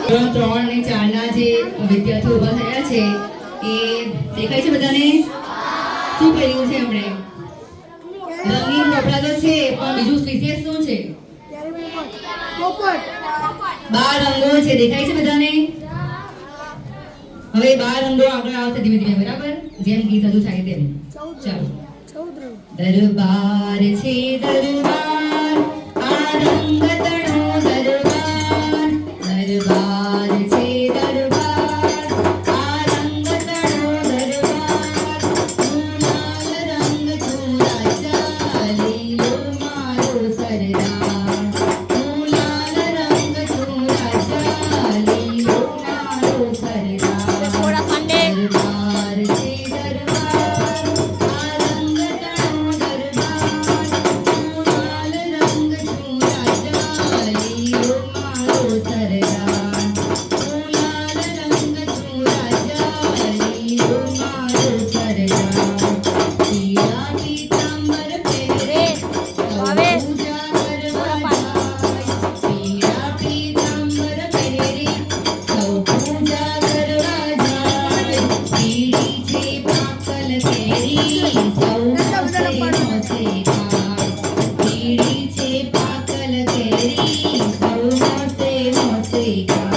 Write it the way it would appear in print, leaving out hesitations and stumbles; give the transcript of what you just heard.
ધોરણ 3 અને 4 ના જે વિદ્યાર્થીઓ ઊભા થયા છે એ દેખાય છે બધાને? શું કર્યું છે એમણે? રંગીન કપડાં તો છે પણ બીજું વિશેષ શું છે? 12 રંગો છે, દેખાય છે બધાને? હવે 12 રંગો આગળ આવશે ધીમે ધીમે, બરાબર? જેમ ગીત હજુ થાય તેમ. ચાલો. દરબાર છે દરબાર, આ રંગ તણો દરબાર. દરબાર છે દરબાર, આ રંગ તણો દરબાર. લાલ રંગ છું રાજા, લીલો મારો સરદાર. લાલ રંગ છું રાજા, લીલો મારો સરદાર. દરબાર છે દરબાર, આ રંગ તણો દરબાર. લાલ રંગ છું રાજા, લીલો મારો સરદાર. લાલ રંગ છું રાજા, લીલો મારો સરદાર. પીળા પીતાંબર પહેરે સૌ પૂજા કરવા જાય. પીળા પીતાંબર પહેરે સૌ પૂજા કરવા જાય. પીળી છે પાકલ કેરી, સૌ મોસે મોસે ખાય. પીળી છે પાકલ કેરી, સૌ મોસે મોસે ખાય.